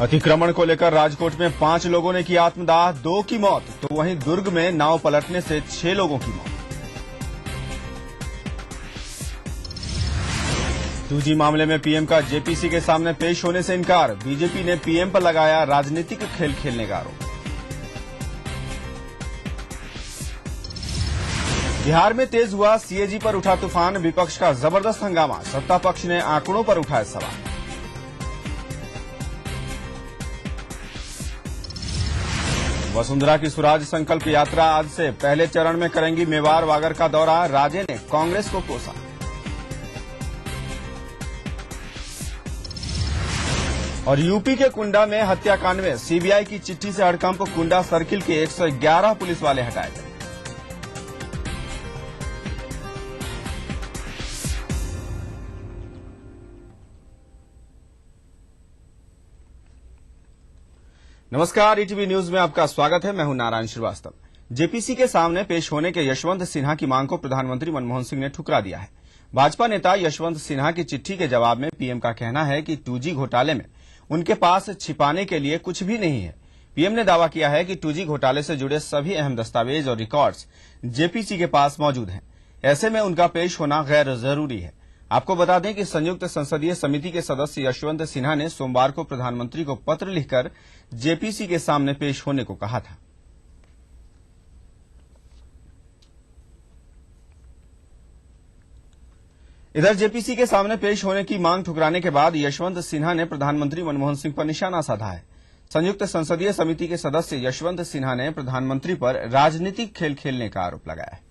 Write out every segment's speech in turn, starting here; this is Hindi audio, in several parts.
अतिक्रमण को लेकर राजकोट में 5 लोगों ने की आत्मदाह, 2 की मौत, तो वहीं दुर्ग में नाव पलटने से 6 लोगों की मौत। 2G मामले में पीएम का जेपीसी के सामने पेश होने से इनकार, बीजेपी ने पीएम पर लगाया राजनीतिक खेल खेलने का आरोप। बिहार में तेज हुआ सीएजी पर उठा तूफान, विपक्ष का जबरदस्त हंगामा, सत्ता पक्ष ने आंकड़ों पर उठाए सवाल। वसुंधरा की स्वराज संकल्प यात्रा आज से पहले चरण में करेंगी मेवाड़ वागर का दौरा, राजे ने कांग्रेस को कोसा। और यूपी के कुंडा में हत्याकांड में सीबीआई की चिट्ठी से हड़कंप, कुंडा सर्किल के 111 पुलिस वाले हटाए गए। नमस्कार, ईटीवी न्यूज में आपका स्वागत है। मैं हूं नारायण श्रीवास्तव। जेपीसी के सामने पेश होने के यशवंत सिन्हा की मांग को प्रधानमंत्री मनमोहन सिंह ने ठुकरा दिया है। भाजपा नेता यशवंत सिन्हा की चिट्ठी के जवाब में पीएम का कहना है कि 2G घोटाले में उनके पास छिपाने के लिए कुछ भी नहीं है। पीएम ने दावा किया है कि 2G घोटाले से जुड़े सभी अहम दस्तावेज और रिकॉर्ड्स जेपीसी के पास मौजूद हैं। ऐसे में उनका पेश होना गैर जरूरी है। आपको बता दें कि संयुक्त संसदीय समिति के सदस्य यशवंत सिन्हा ने सोमवार को प्रधानमंत्री को पत्र लिखकर जेपीसी के सामने पेश होने को कहा था। इधर जेपीसी के सामने पेश होने की मांग ठुकराने के बाद यशवंत सिन्हा ने प्रधानमंत्री मनमोहन सिंह पर निशाना साधा है। संयुक्त संसदीय समिति के सदस्य यशवंत सिन्हा ने प्रधानमंत्री पर राजनीतिक खेल खेलने का आरोप लगाया है।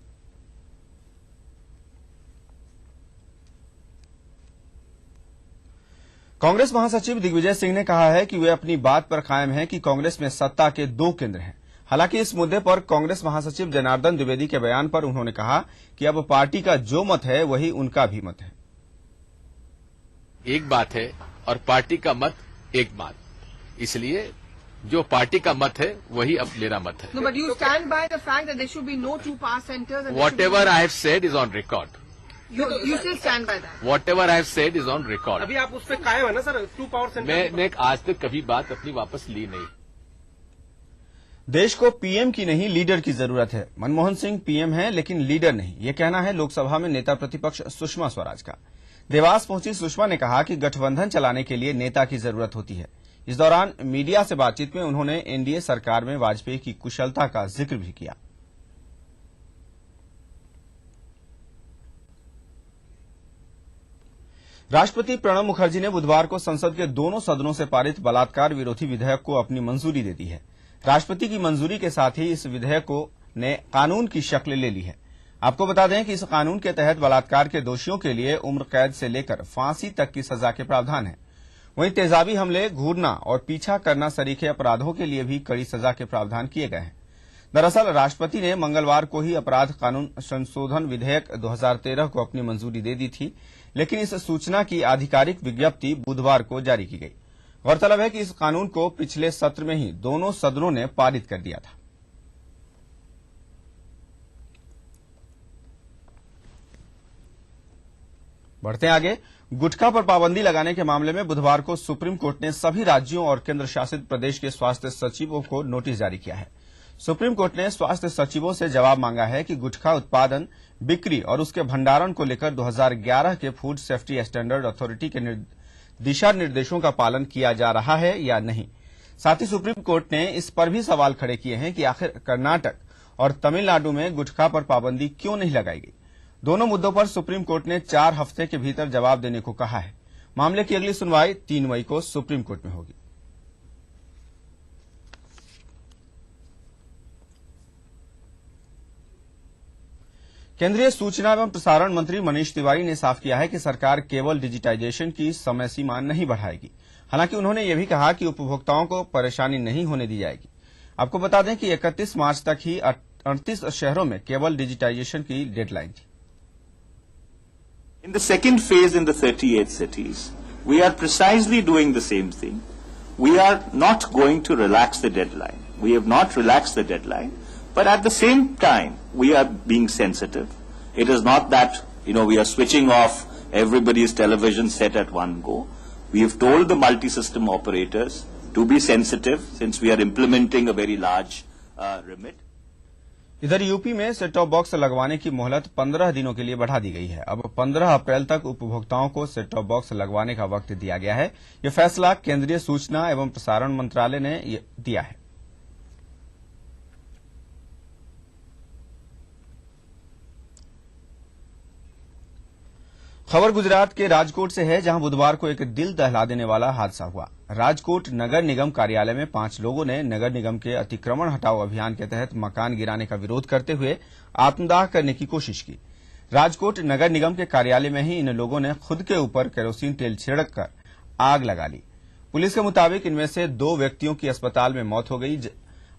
कांग्रेस महासचिव दिग्विजय सिंह ने कहा है कि वे अपनी बात पर कायम हैं कि कांग्रेस में सत्ता के 2 केंद्र हैं। हालांकि इस मुद्दे पर कांग्रेस महासचिव जनार्दन द्विवेदी के बयान पर उन्होंने कहा कि अब पार्टी का जो मत है वही उनका भी मत है। एक बात है और पार्टी का मत एक बात, इसलिए जो पार्टी का मत है वही अब मेरा मत है। No, but you stand by the fact that there should be no 2 power centers. Whatever I have said is on record. You still stand by that. Whatever I have said is on record. अभी आप उस पर कायम है ना सर, 2 पावर सेंटर? मैंने आज तक कभी बात अपनी वापस ली नहीं। देश को पीएम की नहीं लीडर की जरूरत है। मनमोहन सिंह पीएम हैं लेकिन लीडर नहीं, ये कहना है लोकसभा में नेता प्रतिपक्ष सुषमा स्वराज का। देवास पहुंची सुषमा ने कहा कि गठबंधन चलाने के लिए नेता की जरूरत होती है। इस दौरान मीडिया से बातचीत में उन्होंने एनडीए सरकार में वाजपेयी की कुशलता का जिक्र भी किया। राष्ट्रपति प्रणब मुखर्जी ने बुधवार को संसद के दोनों सदनों से पारित बलात्कार विरोधी विधेयक को अपनी मंजूरी दे दी है। राष्ट्रपति की मंजूरी के साथ ही इस विधेयक ने कानून की शक्ल ले ली है। आपको बता दें कि इस कानून के तहत बलात्कार के दोषियों के लिए उम्र कैद से लेकर फांसी तक की सजा के प्रावधान है। वहीं तेजाबी हमले, घूरना और पीछा करना सरीखे अपराधों के लिए भी कड़ी सजा के प्रावधान किए गए हैं। दरअसल राष्ट्रपति ने मंगलवार को ही अपराध कानून संशोधन विधेयक 2013 को अपनी मंजूरी दे दी थी, लेकिन इस सूचना की आधिकारिक विज्ञप्ति बुधवार को जारी की गई। गौरतलब है कि इस कानून को पिछले सत्र में ही दोनों सदनों ने पारित कर दिया था। बढ़ते आगे, गुटखा पर पाबंदी लगाने के मामले में बुधवार को सुप्रीम कोर्ट ने सभी राज्यों और केंद्र शासित प्रदेश के स्वास्थ्य सचिवों को नोटिस जारी किया है। सुप्रीम कोर्ट ने स्वास्थ्य सचिवों से जवाब मांगा है कि गुटखा उत्पादन, बिक्री और उसके भंडारण को लेकर 2011 के फूड सेफ्टी स्टैंडर्ड अथॉरिटी के दिशा निर्देशों का पालन किया जा रहा है या नहीं। साथ ही सुप्रीम कोर्ट ने इस पर भी सवाल खड़े किए हैं कि आखिर कर्नाटक और तमिलनाडु में गुटखा पर पाबंदी क्यों नहीं लगाई गई। दोनों मुद्दों पर सुप्रीम कोर्ट ने 4 हफ्ते के भीतर जवाब देने को कहा है। मामले की अगली सुनवाई 3 मई को सुप्रीम कोर्ट में होगी। केंद्रीय सूचना एवं प्रसारण मंत्री मनीष तिवारी ने साफ किया है कि सरकार केवल डिजिटाइजेशन की समय सीमा नहीं बढ़ाएगी। हालांकि उन्होंने यह भी कहा कि उपभोक्ताओं को परेशानी नहीं होने दी जाएगी। आपको बता दें कि 31 मार्च तक ही 38 शहरों में केवल डिजिटाइजेशन की डेडलाइन थी। In the second phase in the 38 cities, we are precisely doing the same thing. We are not going to relax the deadline. We have not relaxed the deadline, but at the same time, we are being sensitive. It is not that, we are switching off everybody's television set at one go. We have told the multi-system operators to be sensitive since we are implementing a very large remit. इधर यूपी में सेट टॉप बॉक्स लगवाने की मोहलत 15 दिनों के लिए बढ़ा दी गई है। अब 15 अप्रैल तक उपभोक्ताओं को सेट टॉप बॉक्स लगवाने का वक्त दिया गया है। यह फैसला केंद्रीय सूचना एवं प्रसारण मंत्रालय ने दिया है। खबर गुजरात के राजकोट से है, जहां बुधवार को एक दिल दहला देने वाला हादसा हुआ। राजकोट नगर निगम कार्यालय में 5 लोगों ने नगर निगम के अतिक्रमण हटाओ अभियान के तहत मकान गिराने का विरोध करते हुए आत्मदाह करने की कोशिश की। राजकोट नगर निगम के कार्यालय में ही इन लोगों ने खुद के ऊपर केरोसिन तेल छिड़ककर आग लगा ली। पुलिस के मुताबिक इनमें से 2 व्यक्तियों की अस्पताल में मौत हो गई।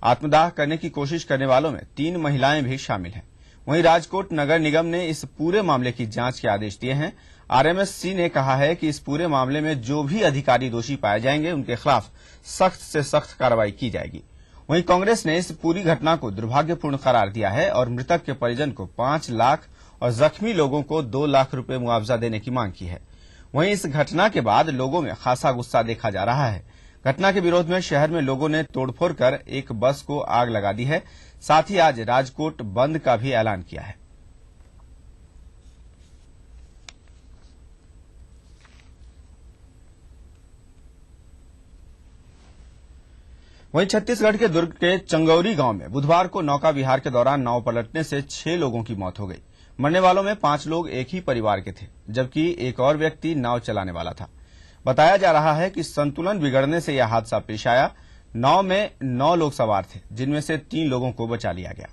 आत्मदाह करने की कोशिश करने वालों में 3 महिलाएं भी शामिल हैं। वहीं राजकोट नगर निगम ने इस पूरे मामले की जांच के आदेश दिए हैं। आरएमएससी ने कहा है कि इस पूरे मामले में जो भी अधिकारी दोषी पाए जाएंगे उनके खिलाफ सख्त से सख्त कार्रवाई की जाएगी। वहीं कांग्रेस ने इस पूरी घटना को दुर्भाग्यपूर्ण करार दिया है और मृतक के परिजन को 5 लाख और जख्मी लोगों को 2 लाख रुपए मुआवजा देने की मांग की है। वहीं इस घटना के बाद लोगों में खासा गुस्सा देखा जा रहा है। घटना के विरोध में शहर में लोगों ने तोड़फोड़ कर एक बस को आग लगा दी है। साथ ही आज राजकोट बंद का भी ऐलान किया है। वहीं छत्तीसगढ़ के दुर्ग के चंगौरी गांव में बुधवार को नौका विहार के दौरान नाव पलटने से 6 लोगों की मौत हो गई। मरने वालों में 5 लोग एक ही परिवार के थे, जबकि एक और व्यक्ति नाव चलाने वाला था। बताया जा रहा है कि संतुलन बिगड़ने से यह हादसा पेश आया। नाव में 9 लोग सवार थे, जिनमें से 3 लोगों को बचा लिया गया।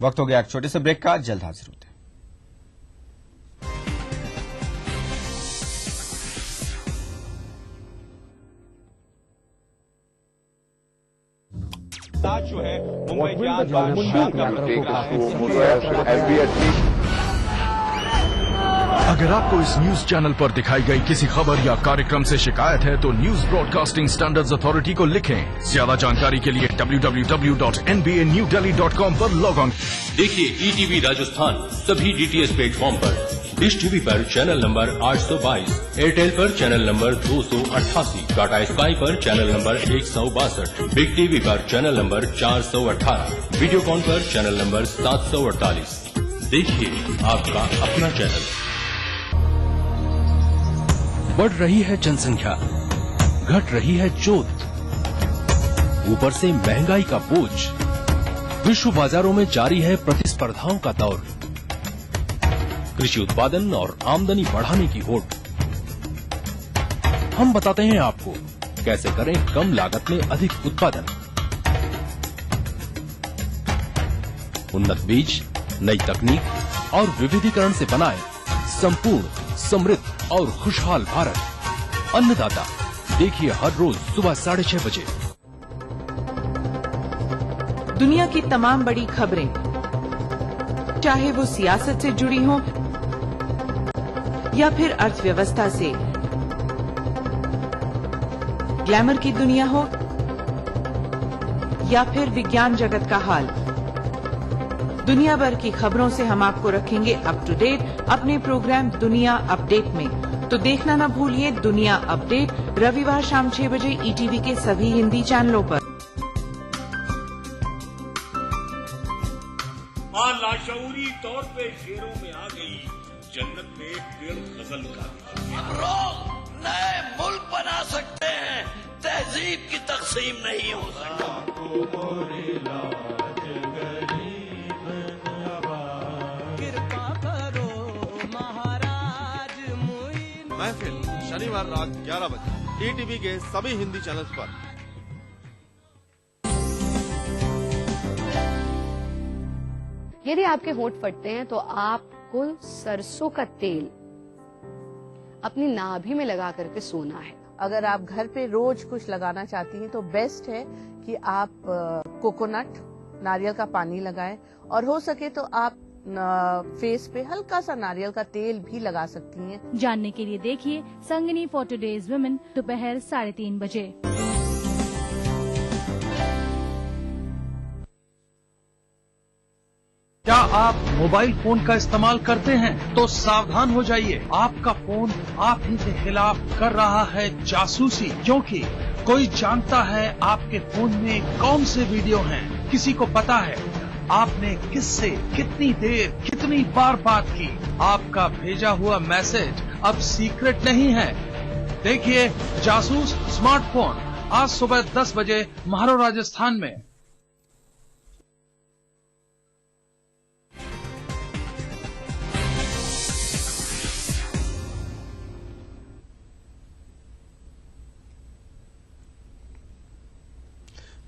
वक्त हो गया एक छोटे से ब्रेक का, जल्द हाजिर होते हैं। जो है मुंबई अगर आपको इस न्यूज चैनल पर दिखाई गई किसी खबर या कार्यक्रम से शिकायत है तो न्यूज ब्रॉडकास्टिंग स्टैंडर्ड्स अथॉरिटी को लिखें। ज्यादा जानकारी के लिए www.nbanewdelhi.com पर लॉग ऑन। देखिए ईटीवी राजस्थान सभी डीटीएच प्लेटफॉर्म पर, डिश टीवी पर चैनल नंबर 822, एयरटेल पर चैनल नंबर 288, टाटा स्काई पर चैनल नंबर 162, बिग टीवी पर चैनल नंबर 418, वीडियोकॉन पर चैनल नंबर 748। देखिए आपका अपना चैनल। बढ़ रही है जनसंख्या, घट रही है जोत, ऊपर से महंगाई का बोझ, विश्व बाजारों में जारी है प्रतिस्पर्धाओं का दौर, कृषि उत्पादन और आमदनी बढ़ाने की होड़। हम बताते हैं आपको कैसे करें कम लागत में अधिक उत्पादन। उन्नत बीज, नई तकनीक और विविधीकरण से बनाए संपूर्ण, समृद्ध और खुशहाल भारत। अन्नदाता देखिए हर रोज सुबह 6:30 बजे। दुनिया की तमाम बड़ी खबरें, चाहे वो सियासत से जुड़ी हों या फिर अर्थव्यवस्था से, ग्लैमर की दुनिया हो या फिर विज्ञान जगत का हाल, दुनिया भर की खबरों से हम आपको रखेंगे अप टू डेट अपने प्रोग्राम दुनिया अपडेट में। तो देखना न भूलिए दुनिया अपडेट रविवार शाम 6 बजे ईटीवी के सभी हिंदी चैनलों पर। मां लाशऊरी तौर पे शेरों में आ गई, जन्नत में एक पेड़ गजल का। हम लोग नए मुल्क बना सकते हैं, तहजीब की तकसीम नहीं हो सकती। महफिल शनिवार रात 11 बजे ईटीवी के सभी हिंदी चैनल्स पर। यदि आपके होंठ फटते हैं तो आपको सरसों का तेल अपनी नाभि में लगा करके सोना है। अगर आप घर पे रोज कुछ लगाना चाहती हैं तो बेस्ट है कि आप कोकोनट, नारियल का पानी लगाएं और हो सके तो आप फेस पे हल्का सा नारियल का तेल भी लगा सकती हैं। जानने के लिए देखिए संगिनी फॉर टुडेज वुमेन दोपहर 3:30 बजे। क्या आप मोबाइल फोन का इस्तेमाल करते हैं तो सावधान हो जाइए। आपका फोन आप ही के खिलाफ कर रहा है जासूसी, क्योंकि कोई जानता है आपके फोन में कौन से वीडियो हैं। किसी को पता है आपने किससे कितनी देर कितनी बार बात की। आपका भेजा हुआ मैसेज अब सीक्रेट नहीं है। देखिए जासूस स्मार्टफोन, आज सुबह 10 बजे म्हारो राजस्थान में।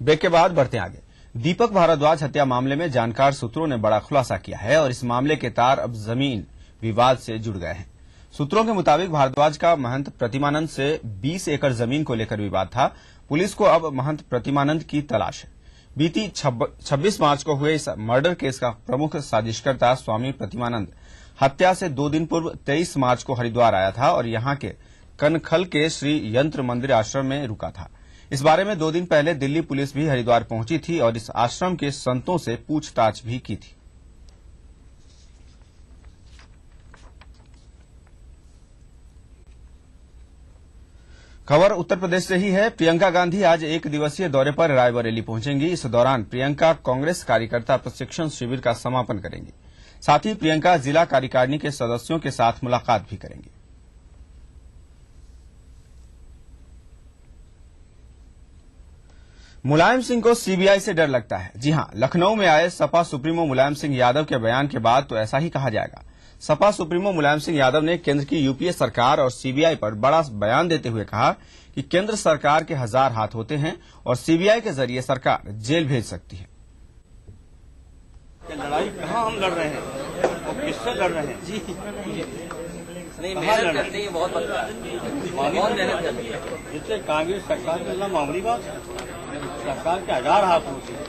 ब्रेक के बाद बढ़ते आगे। दीपक भारद्वाज हत्या मामले में जानकार सूत्रों ने बड़ा खुलासा किया है और इस मामले के तार अब जमीन विवाद से जुड़ गए हैं। सूत्रों के मुताबिक भारद्वाज का महंत प्रतिमानंद से 20 एकड़ जमीन को लेकर विवाद था। पुलिस को अब महंत प्रतिमानंद की तलाश है। बीती 26 मार्च को हुए इस मर्डर केस का प्रमुख साजिशकर्ता स्वामी प्रतिमानंद हत्या से 2 दिन पूर्व 23 मार्च को हरिद्वार आया था और यहां के कनखल के श्री यंत्र मंदिर आश्रम में रुका था। इस बारे में 2 दिन पहले दिल्ली पुलिस भी हरिद्वार पहुंची थी और इस आश्रम के संतों से पूछताछ भी की थी। खबर उत्तर प्रदेश से ही है। प्रियंका गांधी आज 1 दिवसीय दौरे पर रायबरेली पहुंचेंगी। इस दौरान प्रियंका कांग्रेस कार्यकर्ता प्रशिक्षण शिविर का समापन करेंगी। साथ ही प्रियंका जिला कार्यकारिणी के सदस्यों के साथ मुलाकात भी करेंगी। मुलायम सिंह को सीबीआई से डर लगता है। जी हां, लखनऊ में आए सपा सुप्रीमो मुलायम सिंह यादव के बयान के बाद तो ऐसा ही कहा जाएगा। सपा सुप्रीमो मुलायम सिंह यादव ने केंद्र की यूपीए सरकार और सीबीआई पर बड़ा बयान देते हुए कहा कि केंद्र सरकार के 1000 हाथ होते हैं और सीबीआई के जरिए सरकार जेल भेज सकती है। लड़ाई कहाँ हम लड़ रहे हैं और किससे लड़ रहे हैं? जी नहीं, मेहनत करते हैं, बहुत मेहनत करती है। इससे कांग्रेस सरकार करना मामूली बात है। सरकार के 1000 हाथ होते हैं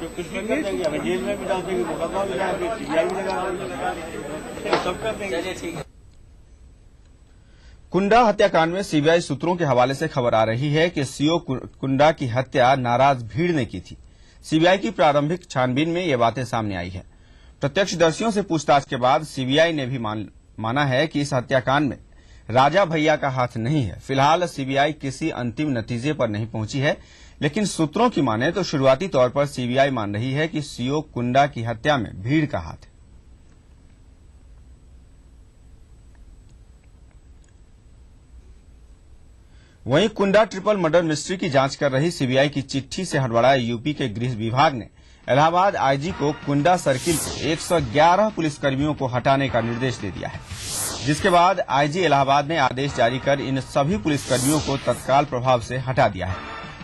तो कुछ भी कर देंगे, हमें जेल में भी डाल देंगे, मुकदमा भी डाल देंगे, सीबीआई भी लगा देंगे, सब कर देंगे। कुंडा हत्याकांड में सीबीआई सूत्रों के हवाले से खबर आ रही है कि सीओ कुंडा की हत्या नाराज भीड़ ने की थी। सीबीआई की प्रारंभिक छानबीन में ये बातें सामने आई है। प्रत्यक्षदर्शियों से पूछताछ के बाद सीबीआई ने भी माना है कि इस हत्याकांड में राजा भैया का हाथ नहीं है। फिलहाल सीबीआई किसी अंतिम नतीजे पर नहीं पहुंची है, लेकिन सूत्रों की माने तो शुरुआती तौर पर सीबीआई मान रही है कि सीओ कुंडा की हत्या में भीड़ का हाथ है। वहीं कुंडा ट्रिपल मर्डर मिस्ट्री की जांच कर रही सीबीआई की चिट्ठी से हड़बड़ाए यूपी के गृह विभाग ने इलाहाबाद आईजी को कुंडा सर्किल से 111 पुलिसकर्मियों को हटाने का निर्देश दे दिया है, जिसके बाद आईजी इलाहाबाद ने आदेश जारी कर इन सभी पुलिसकर्मियों को तत्काल प्रभाव से हटा दिया है।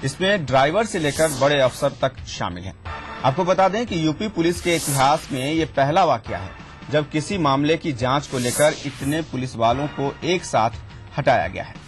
इसमें ड्राइवर से लेकर बड़े अफसर तक शामिल हैं। आपको बता दें कि यूपी पुलिस के इतिहास में ये पहला वाकया है जब किसी मामले की जांच को लेकर इतने पुलिस वालों को एक साथ हटाया गया है।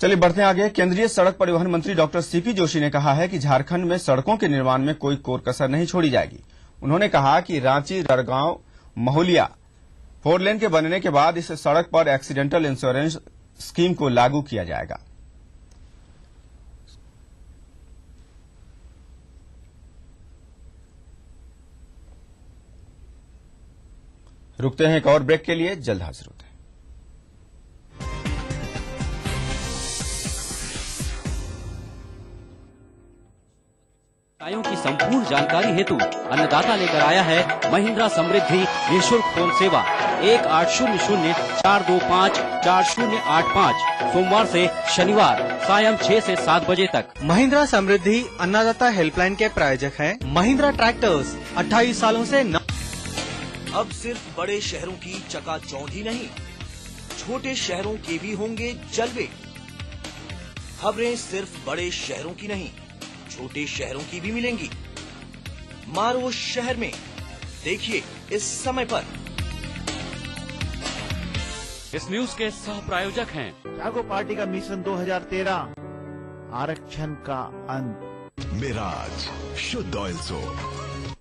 चलिए बढ़ते हैं आगे। केंद्रीय सड़क परिवहन मंत्री डॉक्टर सीपी जोशी ने कहा है कि झारखंड में सड़कों के निर्माण में कोई कोर कसर नहीं छोड़ी जाएगी। उन्होंने कहा कि रांची रड़गांव महुलिया 4 लेन के बनने के बाद इस सड़क पर एक्सीडेंटल इंश्योरेंस स्कीम को लागू किया जाएगा। रुकते हैं एक और ब्रेक के लिए, जल्द हाजिर होते हैं। गायों की संपूर्ण जानकारी हेतु अन्नदाता लेकर आया है महिंद्रा समृद्धि निःशुल्क फोन सेवा 1800-425-4085 सोमवार से शनिवार सायं 6 से 7 बजे तक। महिंद्रा समृद्धि अन्नदाता हेल्पलाइन के प्रायोजक हैं महिंद्रा ट्रैक्टर्स 28 सालों से अब सिर्फ बड़े शहरों की चकाचौंध ही नहीं, छोटे शहरों के भी होंगे जलवे। खबरें सिर्फ बड़े शहरों की नहीं, छोटे शहरों की भी मिलेंगी। मारो शहर में देखिए इस समय पर। इस न्यूज के सह प्रायोजक हैं जागो पार्टी का मिशन 2013 आरक्षण का अंत। मिराज शुद्ध ऑयल सोप।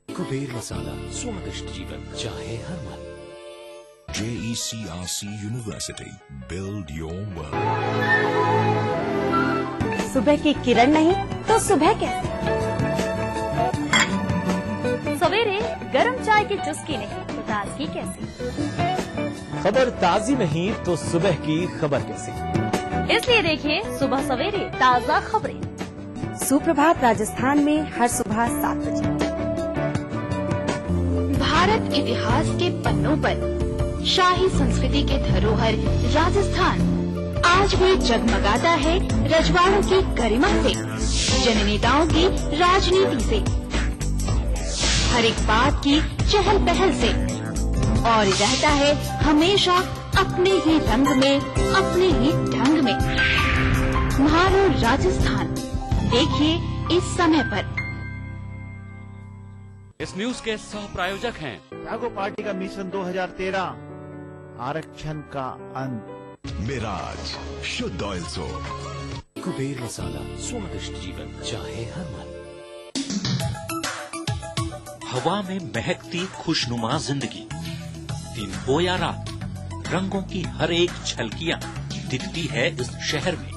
कुबेर मसाला, स्वादिष्ट जीवन चाहे हर मन। JECRC University. Build your world. सुबह की किरण नहीं तो सुबह कैसे? सवेरे गरम चाय की चुस्की नहीं तो ताजगी कैसी? खबर ताजी नहीं तो सुबह की खबर कैसी? इसलिए देखिए सुबह सवेरे ताजा खबरें। सुप्रभात राजस्थान में हर सुबह 7 बजे। भारत इतिहास के पन्नों पर शाही संस्कृति के धरोहर राजस्थान आज भी जगमगाता है रजवाड़ों की गरिमा से, जननेताओं की राजनीति से, हर एक बात की चहल पहल से, और रहता है हमेशा अपने ही रंग में, अपने ही ढंग में। म्हारो राजस्थान देखिए इस समय पर। इस न्यूज के सह प्रायोजक हैं जागो पार्टी का मिशन 2013 आरक्षण का अंत। मिराज शुद्ध ऑयल सोप। कुबेर मसाला, स्वादिष्ट जीवन चाहे हर मन। हवा में महकती खुशनुमा जिंदगी, दिन हो या रात, रंगों की हर एक झलकियां दिखती है इस शहर में।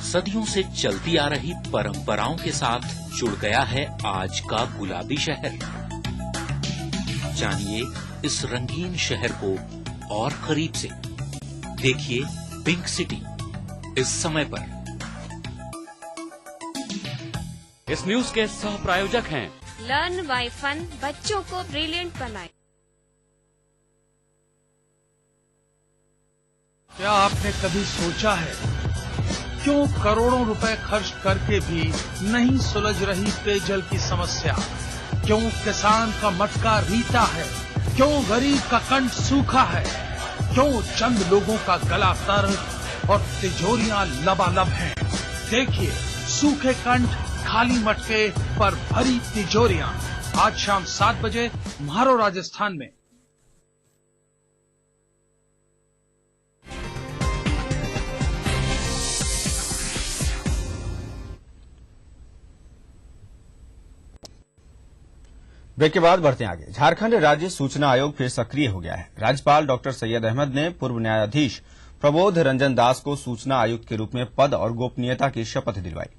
सदियों से चलती आ रही परंपराओं के साथ जुड़ गया है आज का गुलाबी शहर। जानिए इस रंगीन शहर को और करीब से। देखिए पिंक सिटी इस समय पर। इस न्यूज के सह प्रायोजक हैं लर्न बाय फन, बच्चों को ब्रिलियंट बनाए। क्या आपने कभी सोचा है क्यों करोड़ों रुपए खर्च करके भी नहीं सुलझ रही पेयजल की समस्या? क्यों किसान का मटका रीता है? क्यों गरीब का कंठ सूखा है? क्यों चंद लोगों का गला तर और तिजोरियां लबालब हैं? देखिए सूखे कंठ, खाली मटके पर भरी तिजोरियां, आज शाम 7 बजे म्हारो राजस्थान में। ब्रेक के बाद बढ़ते हैं आगे। झारखंड राज्य सूचना आयोग फिर सक्रिय हो गया है। राज्यपाल डॉक्टर सैयद अहमद ने पूर्व न्यायाधीश प्रबोध रंजन दास को सूचना आयुक्त के रूप में पद और गोपनीयता की शपथ दिलवाई।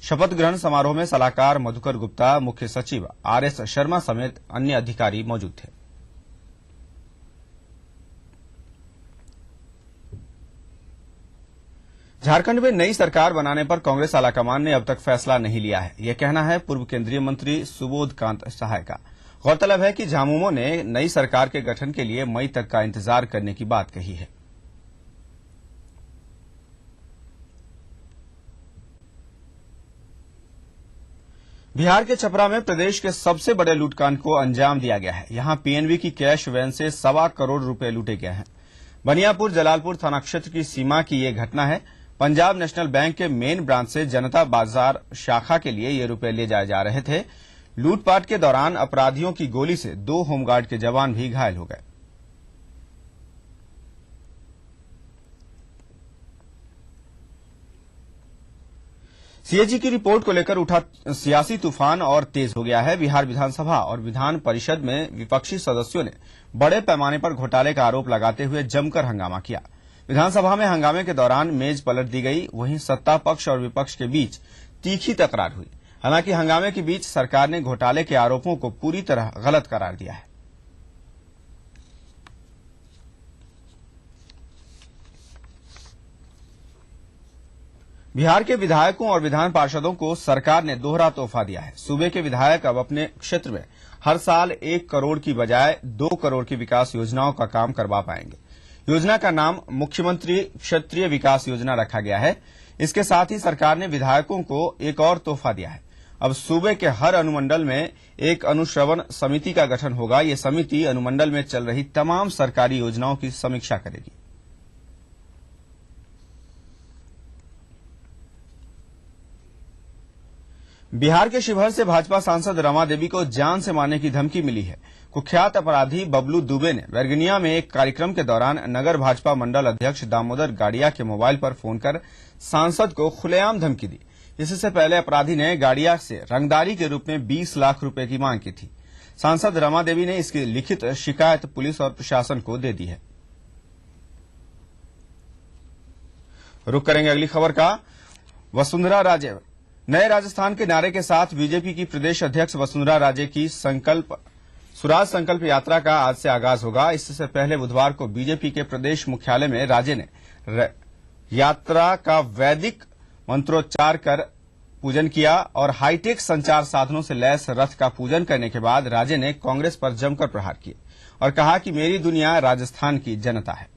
शपथ ग्रहण समारोह में सलाहकार मधुकर गुप्ता, मुख्य सचिव आरएस शर्मा समेत अन्य अधिकारी मौजूद थे। झारखंड में नई सरकार बनाने पर कांग्रेस आलाकमान ने अब तक फैसला नहीं लिया है, यह कहना है पूर्व केंद्रीय मंत्री सुबोध कांत सहाय का। गौरतलब है कि झामुमो ने नई सरकार के गठन के लिए मई तक का इंतजार करने की बात कही है। बिहार के छपरा में प्रदेश के सबसे बड़े लूटकांड को अंजाम दिया गया है। यहां पीएनबी की कैश वैन से 1.25 करोड़ रुपए लूटे गए हैं। बनियापुर जलालपुर थाना क्षेत्र की सीमा की यह घटना है। पंजाब नेशनल बैंक के मेन ब्रांच से जनता बाजार शाखा के लिए ये रुपए ले जाए जा रहे थे। लूटपाट के दौरान अपराधियों की गोली से 2 होमगार्ड के जवान भी घायल हो गए। सीएजी की रिपोर्ट को लेकर उठा सियासी तूफान और तेज हो गया है। बिहार विधानसभा और विधान परिषद में विपक्षी सदस्यों ने बड़े पैमाने पर घोटाले का आरोप लगाते हुए जमकर हंगामा किया। विधानसभा में हंगामे के दौरान मेज पलट दी गई। वहीं सत्ता पक्ष और विपक्ष के बीच तीखी तकरार हुई। हालांकि हंगामे के बीच सरकार ने घोटाले के आरोपों को पूरी तरह गलत करार दिया है। बिहार के विधायकों और विधान पार्षदों को सरकार ने दोहरा तोहफा दिया है। सूबे के विधायक अब अपने क्षेत्र में हर साल 1 करोड़ की बजाय 2 करोड़ की विकास योजनाओं का काम करवा पाएंगे। योजना का नाम मुख्यमंत्री क्षेत्रीय विकास योजना रखा गया है। इसके साथ ही सरकार ने विधायकों को एक और तोहफा दिया है। अब सूबे के हर अनुमंडल में एक अनुश्रवण समिति का गठन होगा। ये समिति अनुमंडल में चल रही तमाम सरकारी योजनाओं की समीक्षा करेगी। बिहार के शिवहर से भाजपा सांसद रमा देवी को जान से मारने की धमकी मिली है। कुख्यात अपराधी बबलू दुबे ने बैरगनिया में एक कार्यक्रम के दौरान नगर भाजपा मंडल अध्यक्ष दामोदर गाड़िया के मोबाइल पर फोन कर सांसद को खुलेआम धमकी दी। इससे पहले अपराधी ने गाड़िया से रंगदारी के रूप में 20 लाख रुपए की मांग की थी। सांसद रमा देवी ने इसकी लिखित शिकायत पुलिस और प्रशासन को दे दी है। रुक करेंगे अगली खबर का। वसुंधरा राजे नए राजस्थान के नारे के साथ बीजेपी की प्रदेश अध्यक्ष वसुंधरा राजे की स्वराज संकल्प यात्रा का आज से आगाज होगा। इससे पहले बुधवार को बीजेपी के प्रदेश मुख्यालय में राजे ने यात्रा का वैदिक मंत्रोच्चार कर पूजन किया और हाईटेक संचार साधनों से लैस रथ का पूजन करने के बाद राजे ने कांग्रेस पर जमकर प्रहार किए और कहा कि मेरी दुनिया राजस्थान की जनता है।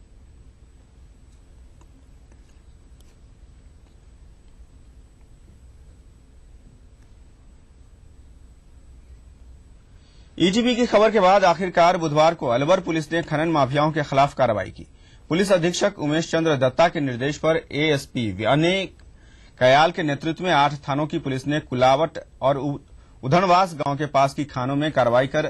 ईजीपी की खबर के बाद आखिरकार बुधवार को अलवर पुलिस ने खनन माफियाओं के खिलाफ कार्रवाई की। पुलिस अधीक्षक उमेश चंद्र दत्ता के निर्देश पर एएसपी विनय कयाल के नेतृत्व में 8 थानों की पुलिस ने कुलावट और उधनवास गांव के पास की खानों में कार्रवाई कर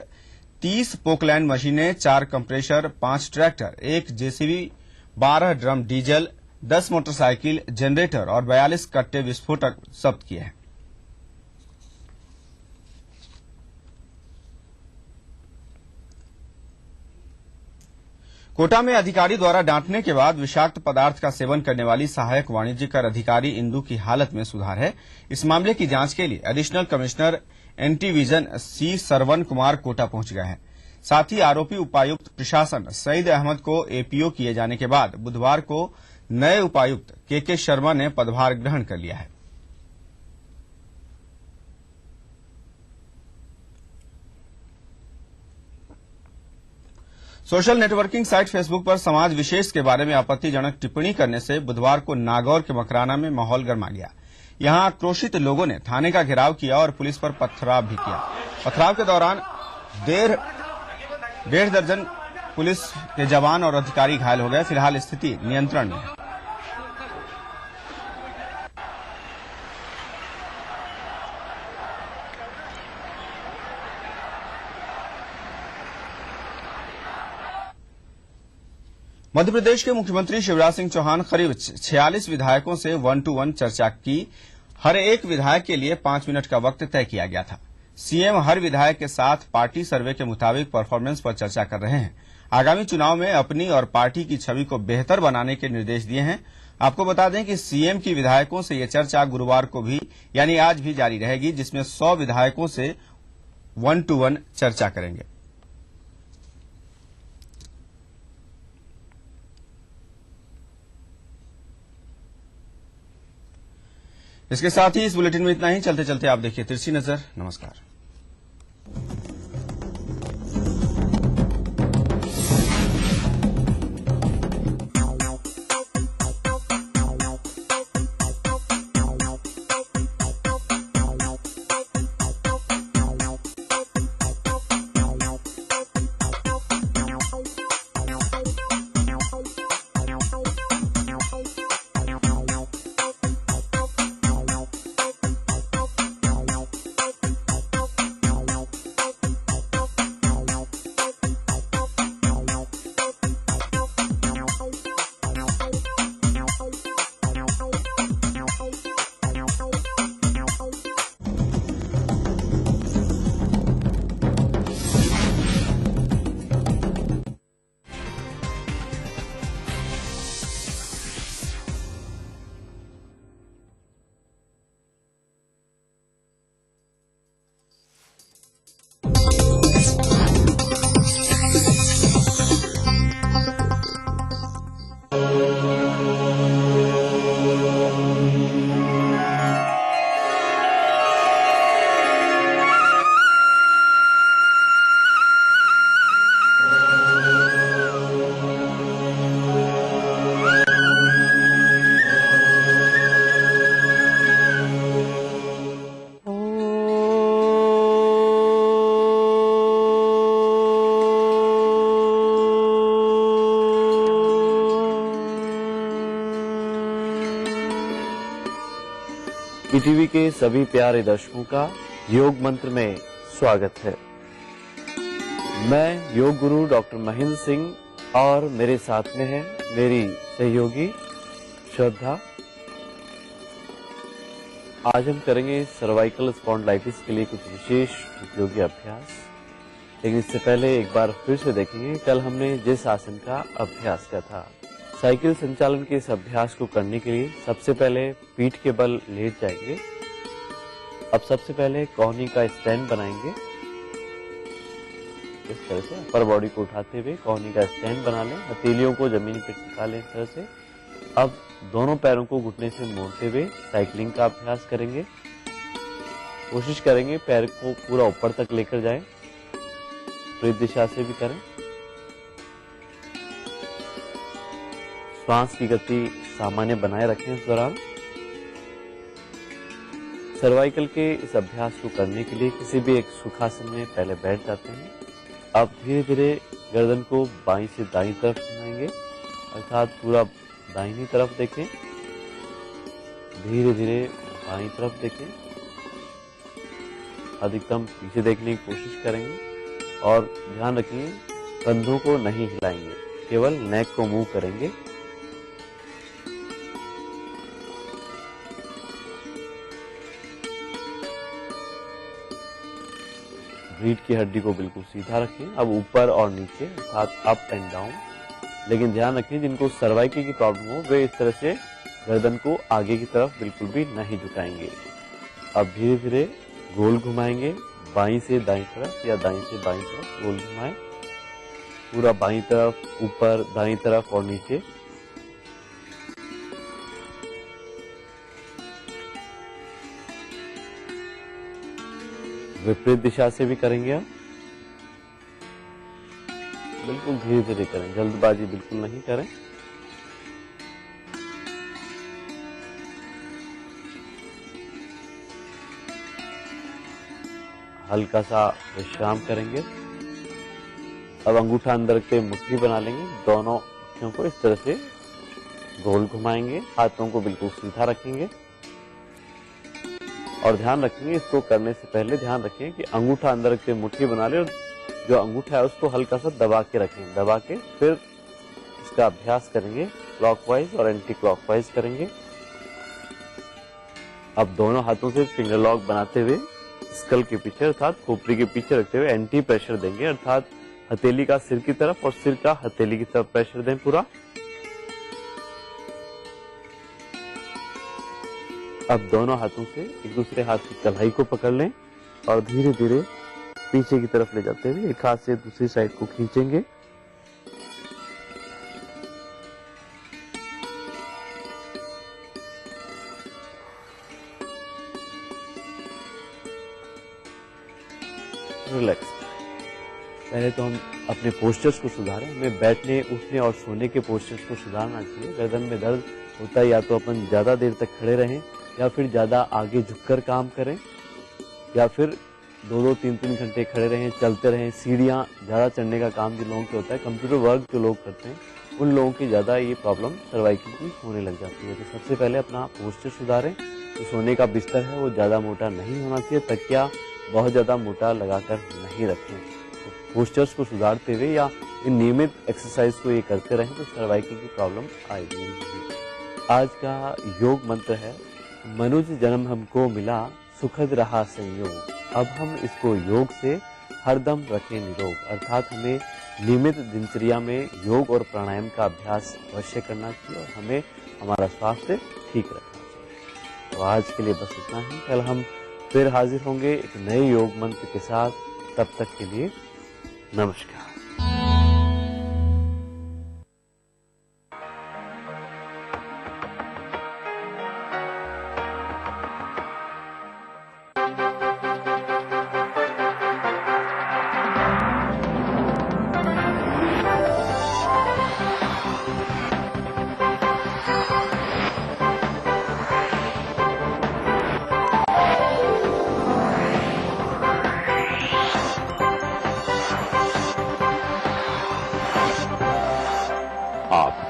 30 पोकलैंड मशीनें, 4 compressor, 5 tractor, 1 JCB, 12 drum diesel, 10 motorcycle, generator और 42 कट्टे विस्फोटक जब्त किए हैं। कोटा में अधिकारी द्वारा डांटने के बाद विषाक्त पदार्थ का सेवन करने वाली सहायक वाणिज्यकर अधिकारी इंदु की हालत में सुधार है। इस मामले की जांच के लिए एडिशनल कमिश्नर एंटीविजन सी सरवन कुमार कोटा पहुंच गए हैं। साथ ही आरोपी उपायुक्त प्रशासन सईद अहमद को एपीओ किए जाने के बाद बुधवार को नए उपायुक्त केके शर्मा ने पदभार ग्रहण कर लिया है। सोशल नेटवर्किंग साइट फेसबुक पर समाज विशेष के बारे में आपत्तिजनक टिप्पणी करने से बुधवार को नागौर के मकराना में माहौल गर्मा गया। यहां आक्रोशित लोगों ने थाने का घेराव किया और पुलिस पर पथराव भी किया। पथराव के दौरान डेढ़ दर्जन पुलिस के जवान और अधिकारी घायल हो गए। फिलहाल स्थिति नियंत्रण में है। मध्य प्रदेश के मुख्यमंत्री शिवराज सिंह चौहान करीब 46 विधायकों से 1-to-1 चर्चा की। हर एक विधायक के लिए 5 मिनट का वक्त तय किया गया था। सीएम हर विधायक के साथ पार्टी सर्वे के मुताबिक परफॉर्मेंस पर चर्चा कर रहे हैं। आगामी चुनाव में अपनी और पार्टी की छवि को बेहतर बनाने के निर्देश दिए हैं। आपको बता दें कि सीएम की विधायकों से यह चर्चा गुरुवार को भी यानी आज भी जारी रहेगी, जिसमें 100 विधायकों से 1-to-1 चर्चा करेंगे। इसके साथ ही इस बुलेटिन में इतना ही। चलते चलते आप देखिए तिरछी नजर। नमस्कार। ईटीवी के सभी प्यारे दर्शकों का योग मंत्र में स्वागत है। मैं योग गुरु डॉक्टर महेंद्र सिंह और मेरे साथ में है मेरी सहयोगी श्रद्धा। आज हम करेंगे सर्वाइकल स्पॉन्डिलाइटिस के लिए कुछ विशेष उपयोगी अभ्यास। लेकिन इससे पहले एक बार फिर से देखेंगे कल हमने जिस आसन का अभ्यास किया था। साइकिल संचालन के इस अभ्यास को करने के लिए सबसे पहले पीठ के बल लेट जाएंगे। अब सबसे पहले कोहनी का स्टैंड बनाएंगे। इस तरह से अपर बॉडी को उठाते हुए कोहनी का स्टैंड बना लें, हथेलियों को जमीन पर टिका लें इस तरह से। अब दोनों पैरों को घुटने से मोड़ते हुए साइकिलिंग का अभ्यास करेंगे। कोशिश करेंगे पैर को पूरा ऊपर तक लेकर जाएं, विपरीत दिशा से भी करें। श्वास की गति सामान्य बनाए रखें इस दौरान। सर्वाइकल के इस अभ्यास को करने के लिए किसी भी एक सुखासन में पहले बैठ जाते हैं। अब धीरे धीरे गर्दन को बाईं से दाईं तरफ घुमाएंगे, अर्थात पूरा दाहिनी तरफ देखें, धीरे धीरे बाईं तरफ देखें, अधिकतम पीछे देखने की कोशिश करेंगे और ध्यान रखिए कंधों को नहीं हिलाएंगे, केवल नेक को मूव करेंगे। रीढ़ की हड्डी को बिल्कुल सीधा रखें। अब ऊपर और नीचे अर्थात अप एंड डाउन, लेकिन ध्यान रखें जिनको सर्वाइकल की प्रॉब्लम हो वे इस तरह से गर्दन को आगे की तरफ बिल्कुल भी नहीं झुकाएंगे। अब धीरे धीरे गोल घुमाएंगे, बाईं से दाईं तरफ या दाईं से बाईं तरफ गोल घुमाएं, पूरा बाईं तरफ, ऊपर, दाईं तरफ और नीचे। विपरीत दिशा से भी करेंगे आप। बिल्कुल धीरे धीरे करें, जल्दबाजी बिल्कुल नहीं करें। हल्का सा विश्राम करेंगे। अब अंगूठा अंदर के मुट्ठी बना लेंगे, दोनों मुट्ठियों को इस तरह से गोल घुमाएंगे, हाथों को बिल्कुल सीधा रखेंगे और ध्यान रखेंगे इसको करने से पहले ध्यान रखें कि अंगूठा अंदर के मुट्ठी बना ले और जो अंगूठा है उसको हल्का सा दबा के रखें, दबा के फिर इसका अभ्यास करेंगे। क्लॉकवाइज और एंटी क्लॉकवाइज करेंगे। अब दोनों हाथों से फिंगर लॉक बनाते हुए स्कल के पीछे अर्थात खोपड़ी के पीछे रखते हुए एंटी प्रेशर देंगे, अर्थात हथेली का सिर की तरफ और सिर का हथेली की तरफ प्रेशर दें पूरा। अब दोनों हाथों से एक दूसरे हाथ की कलाई को पकड़ लें और धीरे धीरे पीछे की तरफ ले जाते हुए एक हाथ से दूसरी साइड को खींचेंगे। रिलैक्स। पहले तो हम अपने पोस्चर्स को सुधारें। हमें बैठने, उठने और सोने के पोस्चर्स को सुधारना चाहिए। गर्दन में दर्द होता है या तो अपन ज्यादा देर तक खड़े रहें या फिर ज्यादा आगे झुककर काम करें या फिर 2-2, 3-3 घंटे खड़े रहें, चलते रहें। सीढ़ियाँ ज्यादा चढ़ने का काम जिन लोगों के होता है, कंप्यूटर वर्क जो लोग करते हैं, उन लोगों की ज्यादा ये प्रॉब्लम सर्वाइकल की होने लग जाती है। तो सबसे पहले अपना पोस्चर सुधारें। तो सोने का बिस्तर है वो ज्यादा मोटा नहीं होना चाहिए, तकिया बहुत ज्यादा मोटा लगाकर नहीं रखें। तो पोस्चर्स को सुधारते हुए या इन नियमित एक्सरसाइज को ये करते रहें तो सर्वाइकल की प्रॉब्लम आएगी नहीं। आज का योग मंत्र है, मनुष्य जन्म हमको मिला, सुखद रहा संयोग। अब हम इसको योग से हरदम रखें निरोग, अर्थात हमें नियमित दिनचर्या में योग और प्राणायाम का अभ्यास अवश्य करना चाहिए और हमें हमारा स्वास्थ्य ठीक रखना चाहिए। तो आज के लिए बस इतना ही। कल हम फिर हाजिर होंगे एक नए योग मंत्र के साथ। तब तक के लिए नमस्कार।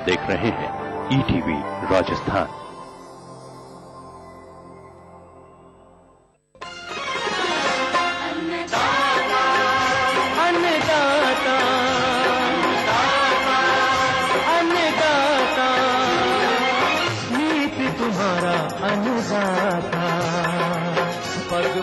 देख रहे हैं ईटीवी राजस्थान। अन्नदाता नीति तुम्हारा अन्नदाता, पग पग